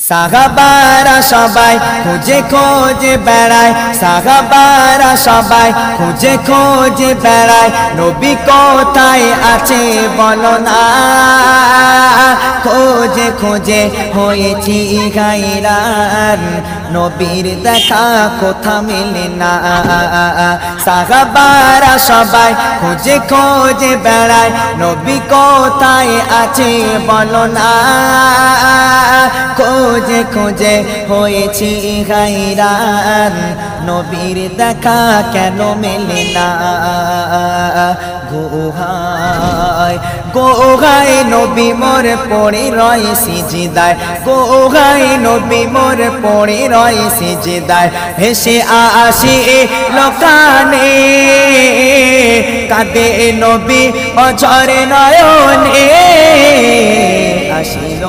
সাহাবারা সবাই খুঁজে খোঁজে বেড়ায়, সাহাবারা সবাই খুঁজে খোঁজে বেড়ায়, নবী কোথায় আছে বলো না। খোঁজে খোঁজে হয়েছি গায়রান, নবীর দেখা কোথা মেলে না। সাহাবারা সবাই খুঁজে খোঁজে বেড়ায়, নবী কোথায় আছে বলো না। খোঁজে খোঁজে হয়েছি গায়রান, নবীর দেখা কেন মেলে না। গোহায় গোহায় নবী মোর পড়ে রয় সিজদায়, গোহায় নবী মোর পড়ে রয় সিজদায়। ভেসে আসি লোকানে কাঁদে নবী অঝরে নয়নে, আসিল